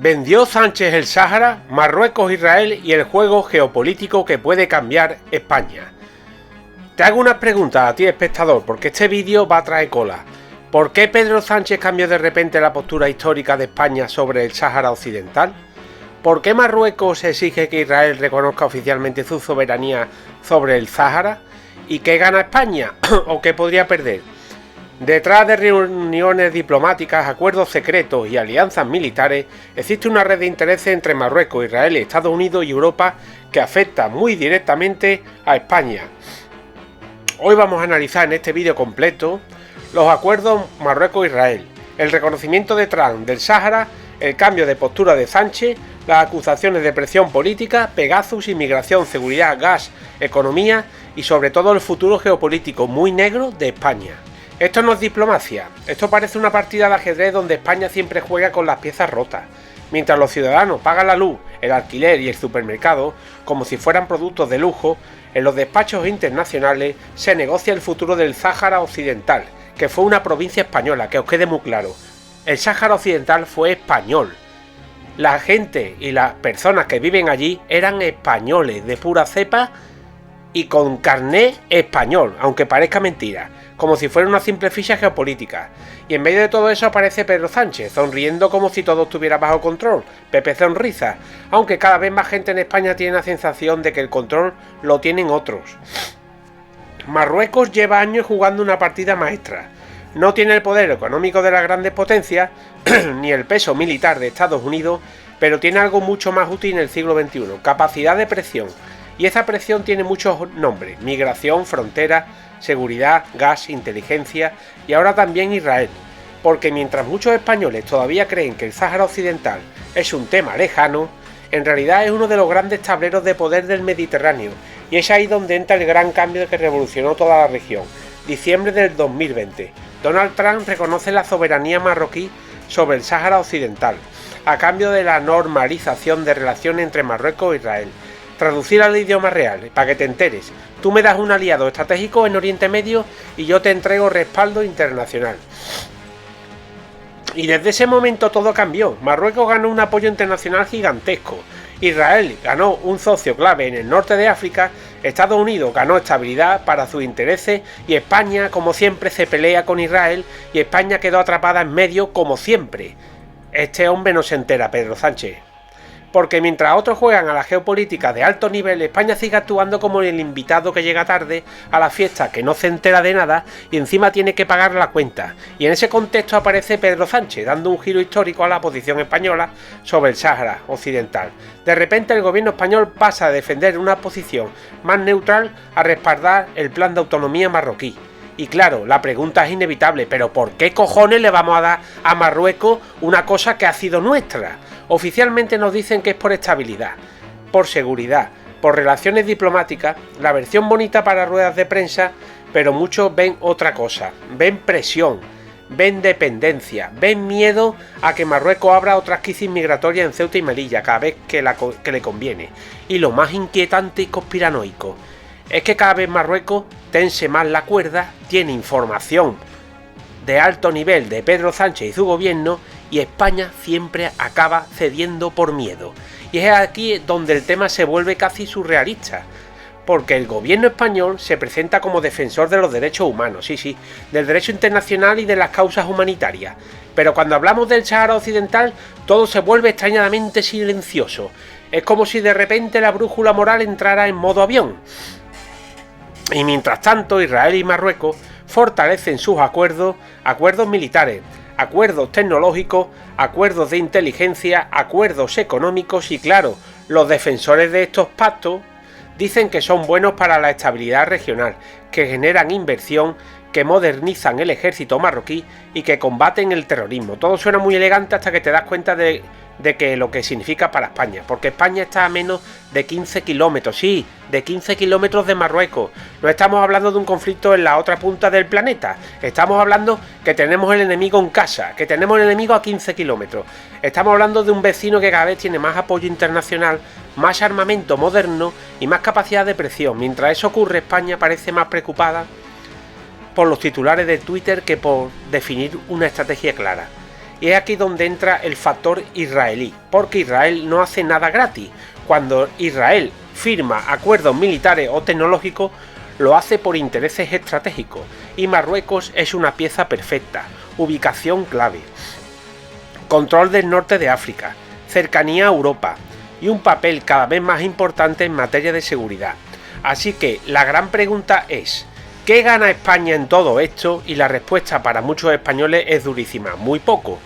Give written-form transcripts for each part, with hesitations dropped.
¿Vendió Sánchez el Sáhara, Marruecos, Israel y el juego geopolítico que puede cambiar España? Te hago unas preguntas a ti, espectador, porque este vídeo va a traer cola. ¿Por qué Pedro Sánchez cambió de repente la postura histórica de España sobre el Sáhara Occidental? ¿Por qué Marruecos exige que Israel reconozca oficialmente su soberanía sobre el Sáhara? ¿Y qué gana España? ¿O qué podría perder? Detrás de reuniones diplomáticas, acuerdos secretos y alianzas militares, existe una red de intereses entre Marruecos, Israel, Estados Unidos y Europa que afecta muy directamente a España. Hoy vamos a analizar en este vídeo completo los acuerdos Marruecos-Israel, el reconocimiento de Trump del Sáhara, el cambio de postura de Sánchez, las acusaciones de presión política, Pegasus, inmigración, seguridad, gas, economía y sobre todo el futuro geopolítico muy negro de España. Esto no es diplomacia, esto parece una partida de ajedrez donde España siempre juega con las piezas rotas. Mientras los ciudadanos pagan la luz, el alquiler y el supermercado como si fueran productos de lujo, en los despachos internacionales se negocia el futuro del Sáhara Occidental, que fue una provincia española, que os quede muy claro. El Sáhara Occidental fue español. La gente y las personas que viven allí eran españoles de pura cepa y con carné español, aunque parezca mentira, como si fuera una simple ficha geopolítica. Y en medio de todo eso aparece Pedro Sánchez, sonriendo como si todo estuviera bajo control, Pepe Sonrisa, aunque cada vez más gente en España tiene la sensación de que el control lo tienen otros. Marruecos lleva años jugando una partida maestra. No tiene el poder económico de las grandes potencias, ni el peso militar de Estados Unidos, pero tiene algo mucho más útil en el siglo XXI, capacidad de presión. Y esa presión tiene muchos nombres: migración, frontera, seguridad, gas, inteligencia y ahora también Israel. Porque mientras muchos españoles todavía creen que el Sáhara Occidental es un tema lejano, en realidad es uno de los grandes tableros de poder del Mediterráneo, y es ahí donde entra el gran cambio que revolucionó toda la región. Diciembre del 2020. Donald Trump reconoce la soberanía marroquí sobre el Sáhara Occidental, a cambio de la normalización de relaciones entre Marruecos e Israel. Traducir al idioma real, para que te enteres. Tú me das un aliado estratégico en Oriente Medio y yo te entrego respaldo internacional. Y desde ese momento todo cambió. Marruecos ganó un apoyo internacional gigantesco. Israel ganó un socio clave en el norte de África. Estados Unidos ganó estabilidad para sus intereses y España, como siempre, se pelea con Israel y España quedó atrapada en medio como siempre. Este hombre no se entera, Pedro Sánchez. Porque mientras otros juegan a la geopolítica de alto nivel, España sigue actuando como el invitado que llega tarde a la fiesta, que no se entera de nada y encima tiene que pagar la cuenta. Y en ese contexto aparece Pedro Sánchez, dando un giro histórico a la posición española sobre el Sáhara Occidental. De repente el gobierno español pasa de defender una posición más neutral a respaldar el plan de autonomía marroquí. Y claro, la pregunta es inevitable, pero ¿por qué cojones le vamos a dar a Marruecos una cosa que ha sido nuestra? Oficialmente nos dicen que es por estabilidad, por seguridad, por relaciones diplomáticas, la versión bonita para ruedas de prensa, pero muchos ven otra cosa, ven presión, ven dependencia, ven miedo a que Marruecos abra otras crisis migratorias en Ceuta y Melilla cada vez que le conviene. Y lo más inquietante y conspiranoico es que cada vez Marruecos tense más la cuerda, tiene información de alto nivel de Pedro Sánchez y su gobierno, y España siempre acaba cediendo por miedo. Y es aquí donde el tema se vuelve casi surrealista, porque el gobierno español se presenta como defensor de los derechos humanos, sí, del derecho internacional y de las causas humanitarias, pero cuando hablamos del Sáhara Occidental todo se vuelve extrañadamente silencioso. Es como si de repente la brújula moral entrara en modo avión. Y mientras tanto, Israel y Marruecos fortalecen sus acuerdos militares, acuerdos tecnológicos, acuerdos de inteligencia, acuerdos económicos y claro, los defensores de estos pactos dicen que son buenos para la estabilidad regional, que generan inversión, que modernizan el ejército marroquí y que combaten el terrorismo. Todo suena muy elegante hasta que te das cuenta de que lo que significa para España, porque España está a menos de 15 kilómetros, sí, de 15 kilómetros de Marruecos. No estamos hablando de un conflicto en la otra punta del planeta, estamos hablando que tenemos el enemigo en casa, que tenemos el enemigo a 15 kilómetros. Estamos hablando de un vecino que cada vez tiene más apoyo internacional, más armamento moderno y más capacidad de presión. Mientras eso ocurre, España parece más preocupada por los titulares de Twitter que por definir una estrategia clara. Y es aquí donde entra el factor israelí, porque Israel no hace nada gratis. Cuando Israel firma acuerdos militares o tecnológicos, lo hace por intereses estratégicos, y Marruecos es una pieza perfecta, ubicación clave, control del norte de África, cercanía a Europa y un papel cada vez más importante en materia de seguridad. Así que la gran pregunta es, ¿qué gana España en todo esto? Y la respuesta para muchos españoles es durísima, muy poco.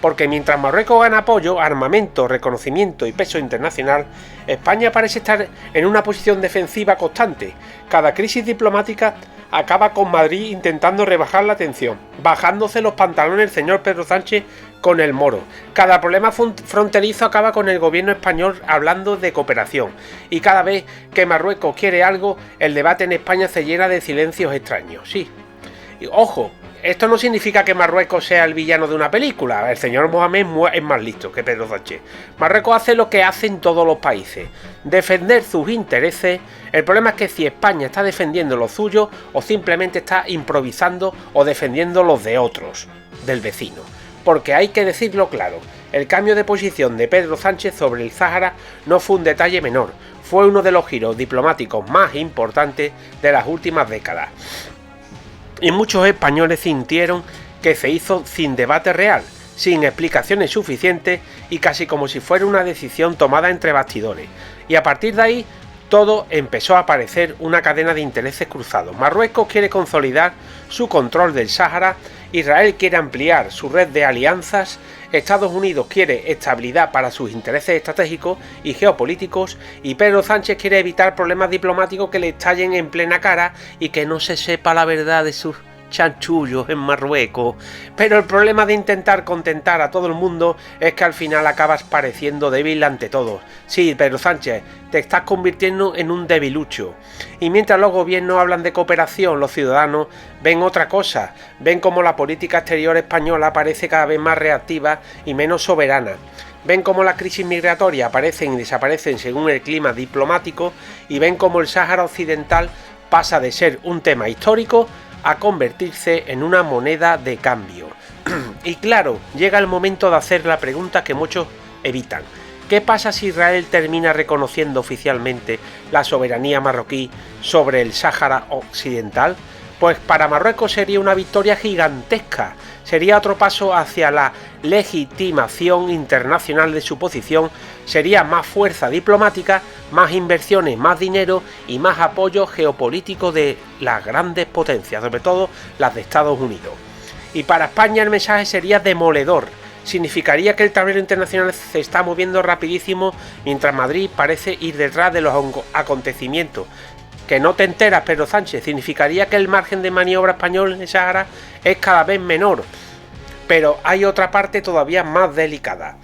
Porque mientras Marruecos gana apoyo, armamento, reconocimiento y peso internacional, España parece estar en una posición defensiva constante. Cada crisis diplomática acaba con Madrid intentando rebajar la tensión, bajándose los pantalones el señor Pedro Sánchez con el Moro. Cada problema fronterizo acaba con el gobierno español hablando de cooperación. Y cada vez que Marruecos quiere algo, el debate en España se llena de silencios extraños. Sí. Y, ojo, esto no significa que Marruecos sea el villano de una película. El señor Mohamed es más listo que Pedro Sánchez. Marruecos hace lo que hacen todos los países: defender sus intereses. El problema es que si España está defendiendo lo suyo, o simplemente está improvisando o defendiendo los de otros, del vecino. Porque hay que decirlo claro, el cambio de posición de Pedro Sánchez sobre el Sáhara no fue un detalle menor, fue uno de los giros diplomáticos más importantes de las últimas décadas. Y muchos españoles sintieron que se hizo sin debate real, sin explicaciones suficientes y casi como si fuera una decisión tomada entre bastidores. Y a partir de ahí todo empezó a parecer una cadena de intereses cruzados. Marruecos quiere consolidar su control del Sáhara, Israel quiere ampliar su red de alianzas, Estados Unidos quiere estabilidad para sus intereses estratégicos y geopolíticos, y Pedro Sánchez quiere evitar problemas diplomáticos que le estallen en plena cara y que no se sepa la verdad de sus chanchullos en Marruecos. Pero el problema de intentar contentar a todo el mundo es que al final acabas pareciendo débil ante todos. Sí, Pedro Sánchez, te estás convirtiendo en un debilucho. Y mientras los gobiernos hablan de cooperación, los ciudadanos ven otra cosa. Ven cómo la política exterior española parece cada vez más reactiva y menos soberana. Ven cómo las crisis migratorias aparecen y desaparecen según el clima diplomático, y ven cómo el Sáhara Occidental pasa de ser un tema histórico a convertirse en una moneda de cambio. Y claro, llega el momento de hacer la pregunta que muchos evitan. ¿Qué pasa si Israel termina reconociendo oficialmente la soberanía marroquí sobre el Sáhara Occidental? Pues para Marruecos sería una victoria gigantesca. Sería otro paso hacia la legitimación internacional de su posición, sería más fuerza diplomática, más inversiones, más dinero y más apoyo geopolítico de las grandes potencias, sobre todo las de Estados Unidos. Y para España el mensaje sería demoledor. Significaría que el tablero internacional se está moviendo rapidísimo mientras Madrid parece ir detrás de los acontecimientos. Que no te enteras, Pedro Sánchez, significaría que el margen de maniobra español en el Sáhara es cada vez menor. Pero hay otra parte todavía más delicada.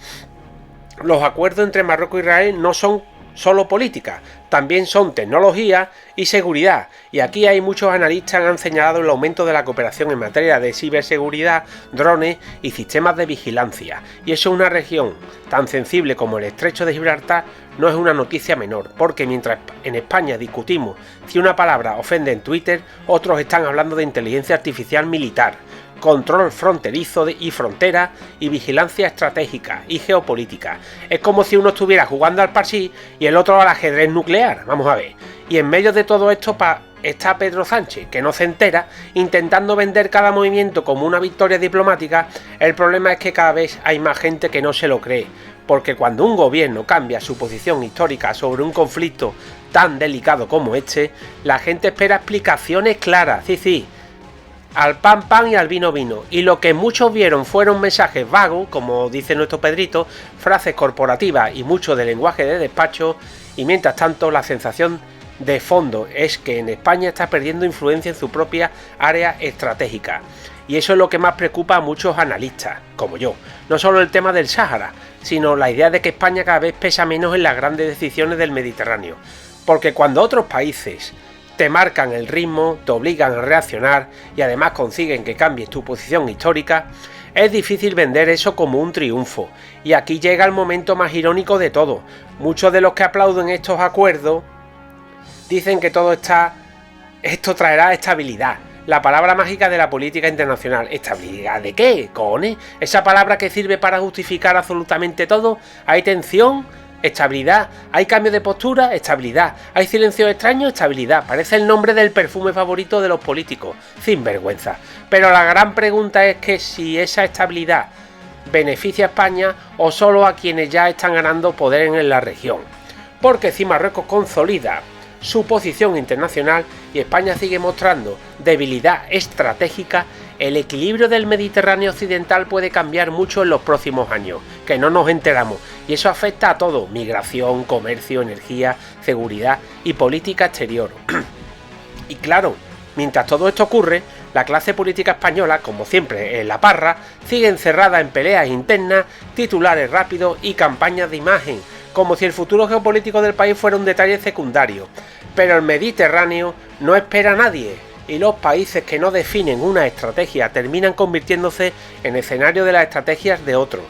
Los acuerdos entre Marruecos e Israel no son solo política, también son tecnología y seguridad. Y aquí hay muchos analistas que han señalado el aumento de la cooperación en materia de ciberseguridad, drones y sistemas de vigilancia. Y eso en una región tan sensible como el Estrecho de Gibraltar no es una noticia menor, porque mientras en España discutimos si una palabra ofende en Twitter, otros están hablando de inteligencia artificial militar, control fronterizo y frontera y vigilancia estratégica y geopolítica. Es como si uno estuviera jugando al parchís y el otro al ajedrez nuclear, vamos a ver. Y en medio de todo esto está Pedro Sánchez, que no se entera, intentando vender cada movimiento como una victoria diplomática. El problema es que cada vez hay más gente que no se lo cree, porque cuando un gobierno cambia su posición histórica sobre un conflicto tan delicado como este, la gente espera explicaciones claras, sí, al pan pan y al vino vino, y lo que muchos vieron fueron mensajes vagos, como dice nuestro Pedrito, frases corporativas y mucho de lenguaje de despacho. Y mientras tanto la sensación de fondo es que en España está perdiendo influencia en su propia área estratégica, y eso es lo que más preocupa a muchos analistas, como yo. No solo el tema del Sáhara, sino la idea de que España cada vez pesa menos en las grandes decisiones del Mediterráneo, porque cuando otros países te marcan el ritmo, te obligan a reaccionar y además consiguen que cambies tu posición histórica, es difícil vender eso como un triunfo. Y aquí llega el momento más irónico de todo. Muchos de los que aplauden estos acuerdos dicen que esto traerá estabilidad, la palabra mágica de la política internacional. ¿Estabilidad de qué, cojones? Esa palabra que sirve para justificar absolutamente todo. Hay tensión, estabilidad. Hay cambio de postura, estabilidad. Hay silencio extraño, estabilidad. Parece el nombre del perfume favorito de los políticos. Sinvergüenza. Pero la gran pregunta es que si esa estabilidad beneficia a España o solo a quienes ya están ganando poder en la región. Porque si Marruecos consolida su posición internacional y España sigue mostrando debilidad estratégica, el equilibrio del Mediterráneo occidental puede cambiar mucho en los próximos años, que no nos enteramos, y eso afecta a todo: migración, comercio, energía, seguridad y política exterior. Y claro, mientras todo esto ocurre, la clase política española, como siempre en la parra, sigue encerrada en peleas internas, titulares rápidos y campañas de imagen, como si el futuro geopolítico del país fuera un detalle secundario. Pero el Mediterráneo no espera a nadie, y los países que no definen una estrategia terminan convirtiéndose en escenario de las estrategias de otros.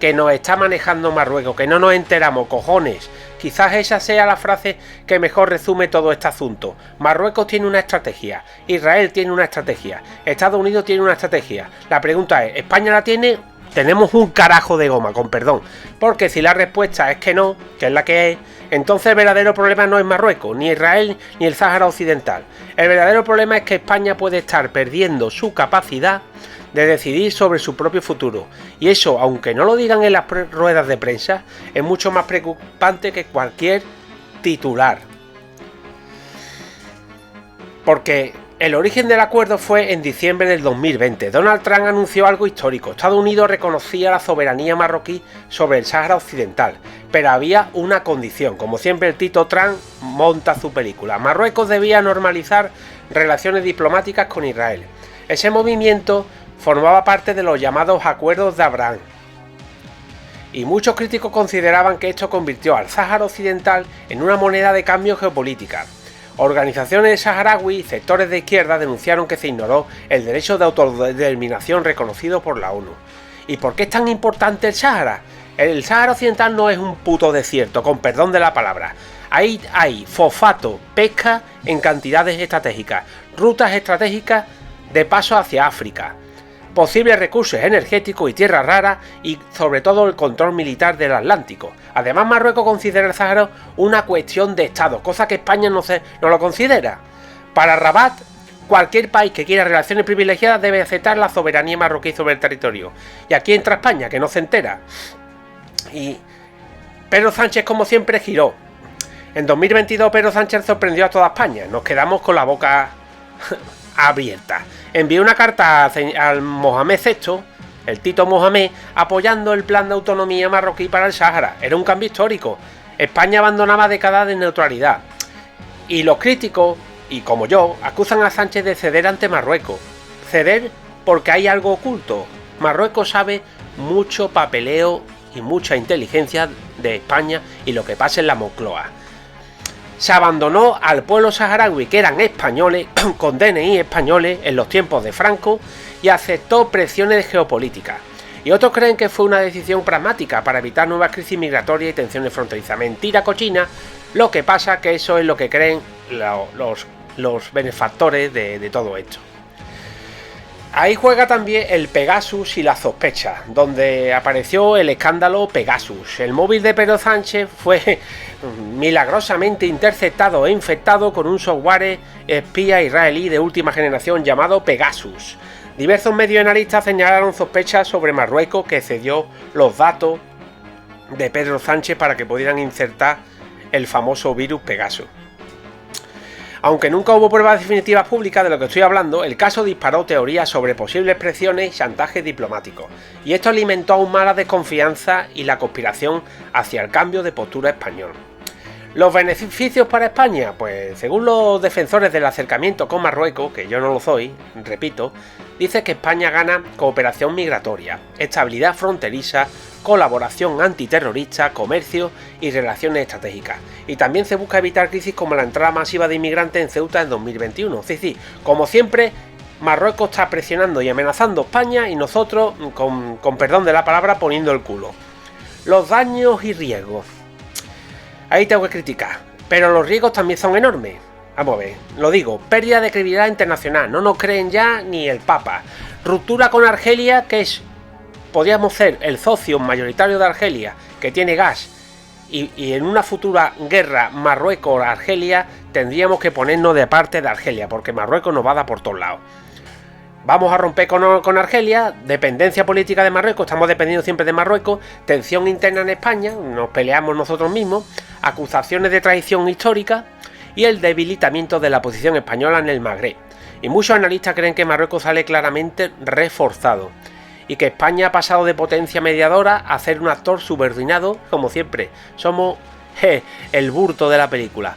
Que nos está manejando Marruecos, que no nos enteramos, cojones. Quizás esa sea la frase que mejor resume todo este asunto. Marruecos tiene una estrategia, Israel tiene una estrategia, Estados Unidos tiene una estrategia. La pregunta es, ¿España la tiene? Tenemos un carajo de goma, con perdón. Porque si la respuesta es que no, que es la que es, entonces el verdadero problema no es Marruecos, ni Israel, ni el Sáhara Occidental. El verdadero problema es que España puede estar perdiendo su capacidad de decidir sobre su propio futuro. Y eso, aunque no lo digan en las ruedas de prensa, es mucho más preocupante que cualquier titular. Porque el origen del acuerdo fue en diciembre del 2020. Donald Trump anunció algo histórico. Estados Unidos reconocía la soberanía marroquí sobre el Sáhara Occidental. Pero había una condición. Como siempre, el Tito Trump monta su película. Marruecos debía normalizar relaciones diplomáticas con Israel. Ese movimiento formaba parte de los llamados Acuerdos de Abraham. Y muchos críticos consideraban que esto convirtió al Sáhara Occidental en una moneda de cambio geopolítica. Organizaciones saharauis y sectores de izquierda denunciaron que se ignoró el derecho de autodeterminación reconocido por la ONU. ¿Y por qué es tan importante el Sáhara? El Sáhara Occidental no es un puto desierto, con perdón de la palabra. Ahí hay fosfato, pesca en cantidades estratégicas, rutas estratégicas de paso hacia África, posibles recursos energéticos y tierras raras y sobre todo el control militar del Atlántico. Además, Marruecos considera el Sáhara una cuestión de Estado, cosa que España no lo considera. Para Rabat, cualquier país que quiera relaciones privilegiadas debe aceptar la soberanía marroquí sobre el territorio. Y aquí entra España, que no se entera. Y Pedro Sánchez, como siempre, giró. En 2022 Pedro Sánchez sorprendió a toda España. Nos quedamos con la boca abierta. Envió una carta al Mohamed VI, el Tito Mohamed, apoyando el plan de autonomía marroquí para el Sáhara. Era un cambio histórico. España abandonaba décadas de neutralidad. Y los críticos, y como yo, acusan a Sánchez de ceder ante Marruecos. Ceder porque hay algo oculto. Marruecos sabe mucho papeleo y mucha inteligencia de España y lo que pasa en la Moncloa. Se abandonó al pueblo saharaui, que eran españoles, con DNI españoles en los tiempos de Franco, y aceptó presiones geopolíticas. Y otros creen que fue una decisión pragmática para evitar nuevas crisis migratorias y tensiones fronterizas. Mentira cochina. Lo que pasa que eso es lo que creen los benefactores de todo esto. Ahí juega también el Pegasus y la sospecha, donde apareció el escándalo Pegasus. El móvil de Pedro Sánchez fue milagrosamente interceptado e infectado con un software espía israelí de última generación llamado Pegasus. Diversos medios analistas señalaron sospechas sobre Marruecos, que cedió los datos de Pedro Sánchez para que pudieran insertar el famoso virus Pegasus. Aunque nunca hubo pruebas definitivas públicas de lo que estoy hablando, el caso disparó teorías sobre posibles presiones y chantajes diplomáticos, y esto alimentó aún más la desconfianza y la conspiración hacia el cambio de postura español. ¿Los beneficios para España? Pues según los defensores del acercamiento con Marruecos, que yo no lo soy, repito, dice que España gana cooperación migratoria, estabilidad fronteriza, colaboración antiterrorista, comercio y relaciones estratégicas. Y también se busca evitar crisis como la entrada masiva de inmigrantes en Ceuta en 2021. Es decir, como siempre, Marruecos está presionando y amenazando a España y nosotros, con perdón de la palabra, poniendo el culo. Los daños y riesgos. Ahí tengo que criticar, pero los riesgos también son enormes. Vamos a ver, lo digo, pérdida de credibilidad internacional, no nos creen ya ni el Papa. Ruptura con Argelia, que es, podríamos ser el socio mayoritario de Argelia, que tiene gas, y en una futura guerra Marruecos-Argelia tendríamos que ponernos de parte de Argelia, porque Marruecos nos va a dar por todos lados. Vamos a romper con Argelia, dependencia política de Marruecos, estamos dependiendo siempre de Marruecos, tensión interna en España, nos peleamos nosotros mismos, acusaciones de traición histórica y el debilitamiento de la posición española en el Magreb. Y muchos analistas creen que Marruecos sale claramente reforzado y que España ha pasado de potencia mediadora a ser un actor subordinado, como siempre. Somos el burto de la película.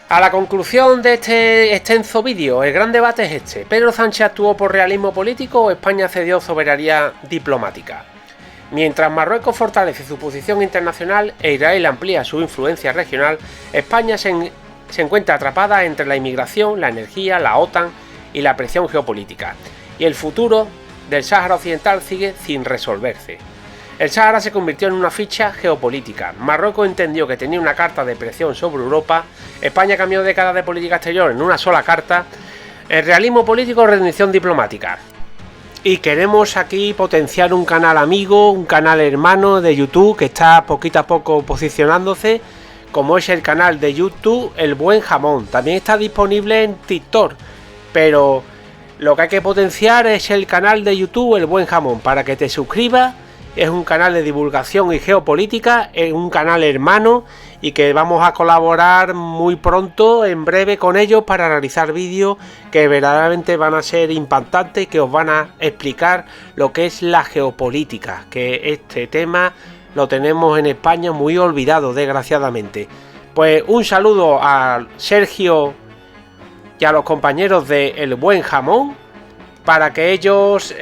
A la conclusión de este extenso vídeo, el gran debate es este: ¿Pedro Sánchez actuó por realismo político o España cedió soberanía diplomática? Mientras Marruecos fortalece su posición internacional e Israel amplía su influencia regional, España se encuentra atrapada entre la inmigración, la energía, la OTAN y la presión geopolítica. Y el futuro del Sáhara Occidental sigue sin resolverse. El Sáhara se convirtió en una ficha geopolítica. Marruecos entendió que tenía una carta de presión sobre Europa. España cambió décadas de política exterior en una sola carta. El realismo político o rendición diplomática. Y queremos aquí potenciar un canal amigo, un canal hermano de YouTube que está poquito a poco posicionándose, como es el canal de YouTube El Buen Jamón. También está disponible en TikTok, pero lo que hay que potenciar es el canal de YouTube El Buen Jamón, para que te suscribas. Es un canal de divulgación y geopolítica, es un canal hermano y que vamos a colaborar muy pronto, en breve, con ellos para realizar vídeos que verdaderamente van a ser impactantes y que os van a explicar lo que es la geopolítica, que este tema lo tenemos en España muy olvidado, desgraciadamente. Pues un saludo a Sergio y a los compañeros de El Buen Jamón, para que ellos,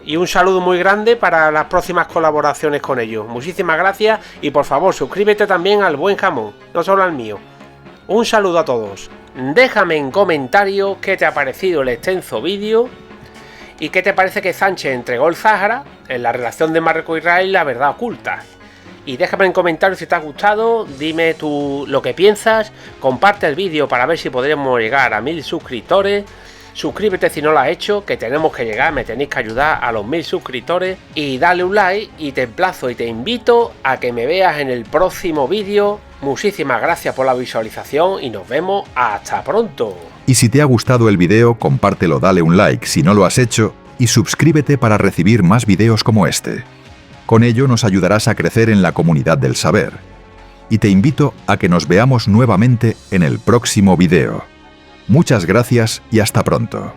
y un saludo muy grande para las próximas colaboraciones con ellos. Muchísimas gracias y por favor suscríbete también al Buen Jamón, no solo al mío. Un saludo a todos. Déjame en comentarios qué te ha parecido el extenso vídeo y qué te parece que Sánchez entregó el Sáhara en la relación de Marruecos e Israel, la verdad oculta. Y déjame en comentarios si te ha gustado, dime tú lo que piensas, comparte el vídeo para ver si podremos llegar a 1000 suscriptores. Suscríbete si no lo has hecho, que tenemos que llegar, me tenéis que ayudar a los 1000 suscriptores, y dale un like y te emplazo y te invito a que me veas en el próximo vídeo. Muchísimas gracias por la visualización y nos vemos hasta pronto. Y si te ha gustado el vídeo, compártelo, dale un like si no lo has hecho y suscríbete para recibir más vídeos como este. Con ello nos ayudarás a crecer en la comunidad del saber. Y te invito a que nos veamos nuevamente en el próximo vídeo. Muchas gracias y hasta pronto.